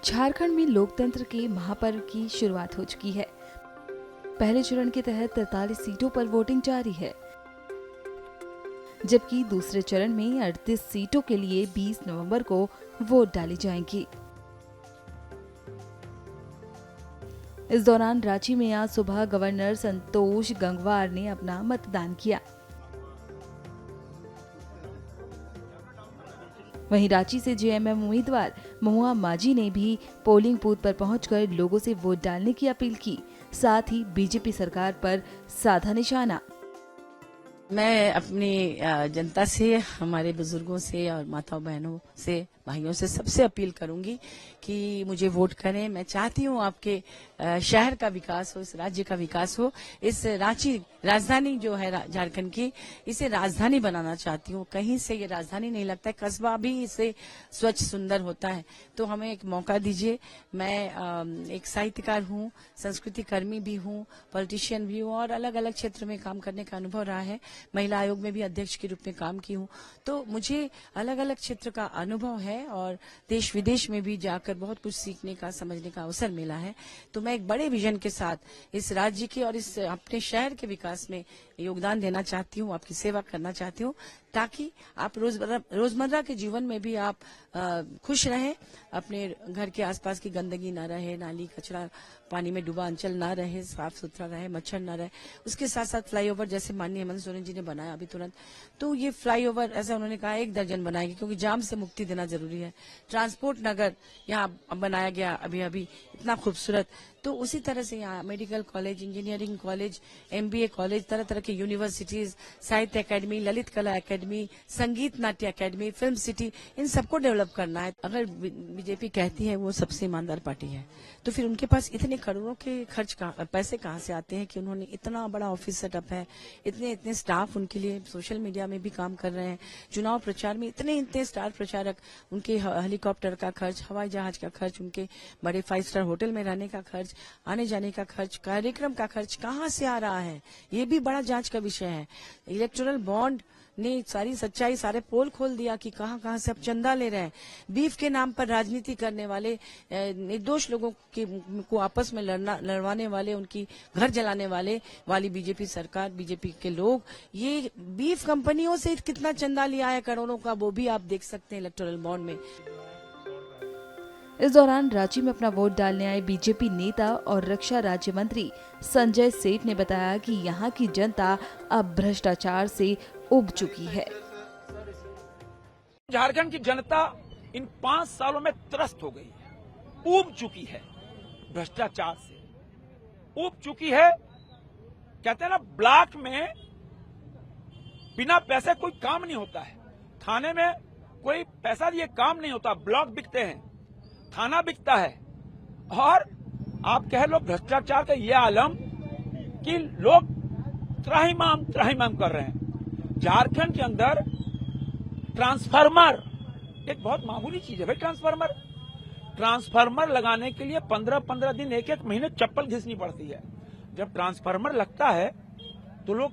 झारखंड में लोकतंत्र के महापर्व की शुरुआत हो चुकी है। पहले चरण के तहत 43 सीटों पर वोटिंग जारी है, जबकि दूसरे चरण में 38 सीटों के लिए 20 नवंबर को वोट डाली जाएंगी। इस दौरान रांची में आज सुबह गवर्नर संतोष गंगवार ने अपना मतदान किया। वहीं रांची से जेएमएम उम्मीदवार महुआ माझी ने भी पोलिंग बूथ पर पहुंचकर लोगों से वोट डालने की अपील की। साथ ही बीजेपी सरकार पर साधा निशाना। मैं अपनी जनता से, हमारे बुजुर्गों से और माताओं बहनों से, भाइयों से सबसे अपील करूंगी कि मुझे वोट करें। मैं चाहती हूं आपके शहर का विकास हो, इस राज्य का विकास हो। इस रांची राजधानी जो है झारखंड की, इसे राजधानी बनाना चाहती हूं। कहीं से ये राजधानी नहीं लगता है, कस्बा भी इसे स्वच्छ सुंदर होता है। तो हमें एक मौका दीजिए। मैं एक साहित्यकार हूं, संस्कृति कर्मी भी हूं, पॉलिटिशियन भी हूं और अलग अलग क्षेत्र में काम करने का अनुभव रहा है। महिला आयोग में भी अध्यक्ष के रूप में काम की हूं, तो मुझे अलग अलग क्षेत्र का अनुभव है और देश विदेश में भी जाकर बहुत कुछ सीखने का, समझने का अवसर मिला है। तो मैं एक बड़े विजन के साथ इस राज्य के और इस अपने शहर के विकास में योगदान देना चाहती हूँ, आपकी सेवा करना चाहती हूँ, ताकि आप रोजमर्रा के जीवन में भी आप खुश रहें। अपने घर के आसपास की गंदगी ना रहे, नाली कचरा पानी में डूबा अंचल ना रहे, साफ सुथरा रहे, मच्छर ना रहे। उसके साथ साथ फ्लाईओवर जैसे माननीय हेमंत सोरेन जी ने बनाया अभी तुरंत, तो ये फ्लाईओवर ऐसा उन्होंने कहा 1 दर्जन बनाएंगे, क्योंकि जाम से मुक्ति देना जरूरी है। ट्रांसपोर्ट नगर यहाँ बनाया गया अभी अभी, इतना खूबसूरत। तो उसी तरह से यहाँ medical college, engineering college, MBA college, तरह तरह की यूनिवर्सिटीज, साहित्य एकेडमी, ललित कला एकेडमी, संगीत नाट्य एकेडमी, फिल्म सिटी, इन सबको डेवलप करना है। अगर बीजेपी कहती है वो सबसे ईमानदार पार्टी है, तो फिर उनके पास इतने करोड़ों के पैसे कहाँ से आते हैं कि उन्होंने इतना बड़ा ऑफिस सेटअप है, इतने स्टाफ उनके लिए सोशल मीडिया में भी काम कर रहे हैं, चुनाव प्रचार में इतने स्टार प्रचारक, उनके हेलीकॉप्टर का खर्च, हवाई जहाज का खर्च, उनके बड़े 5 स्टार होटल में रहने का खर्च, आने जाने का खर्च, कार्यक्रम का खर्च कहाँ से आ रहा है, ये भी बड़ा जांच का विषय है। इलेक्टोरल बॉन्ड ने सारी सच्चाई, सारे पोल खोल दिया कि कहाँ से अब चंदा ले रहे हैं। बीफ के नाम पर राजनीति करने वाले, निर्दोष लोगों को आपस में लड़वाने वाले, उनकी घर जलाने वाली बीजेपी सरकार, बीजेपी के लोग, ये बीफ कंपनियों से कितना चंदा लिया है करोड़ों का, वो भी आप देख सकते हैं इलेक्टोरल बॉन्ड में। इस दौरान रांची में अपना वोट डालने आए बीजेपी नेता और रक्षा राज्य मंत्री संजय सेठ ने बताया कि यहाँ की जनता अब भ्रष्टाचार से उब चुकी है। झारखंड की जनता इन 5 सालों में त्रस्त हो गई है, उब चुकी है, भ्रष्टाचार से उब चुकी है। कहते हैं ना, ब्लॉक में बिना पैसे कोई काम नहीं होता है, थाने में कोई पैसा दिए काम नहीं होता, ब्लॉक बिकते हैं, थाना बिकता है। और आप कह लो भ्रष्टाचार का ये आलम कि लोग त्राहिमाम कर रहे हैं। झारखंड के अंदर ट्रांसफार्मर एक बहुत मामूली चीज है भाई। ट्रांसफार्मर लगाने के लिए 15-15 दिन, 1-1 महीने चप्पल घिसनी पड़ती है। जब ट्रांसफार्मर लगता है तो लोग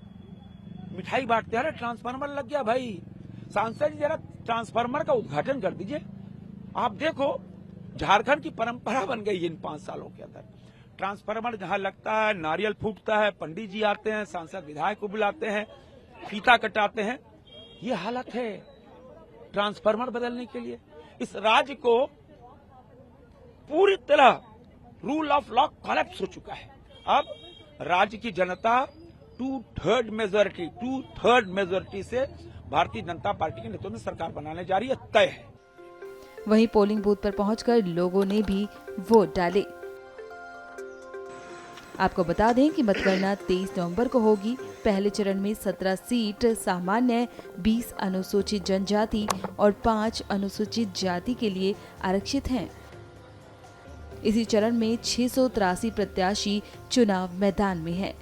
मिठाई बांटते हैं, अरे ट्रांसफार्मर लग गया भाई। सांसद जी जरा ट्रांसफार्मर का उद्घाटन कर दीजिए। आप देखो, झारखंड की परंपरा बन गई है इन 5 सालों के अंदर। ट्रांसफार्मर जहां लगता है, नारियल फूटता है, पंडित जी आते हैं, सांसद विधायक को बुलाते हैं, फीता कटाते हैं। ये हालत है ट्रांसफार्मर बदलने के लिए। इस राज्य को पूरी तरह रूल ऑफ लॉ कोलैप्स हो चुका है। अब राज्य की जनता 2/3 मेजोरिटी से भारतीय जनता पार्टी के नेतृत्व में सरकार बनाने जा रही है, तय है। वहीं पोलिंग बूथ पर पहुंचकर लोगों ने भी वोट डाले। आपको बता दें कि मतगणना 23 नवंबर को होगी। पहले चरण में 17 सीट सामान्य, 20 अनुसूचित जनजाति और 5 अनुसूचित जाति के लिए आरक्षित हैं। इसी चरण में 683 प्रत्याशी चुनाव मैदान में हैं।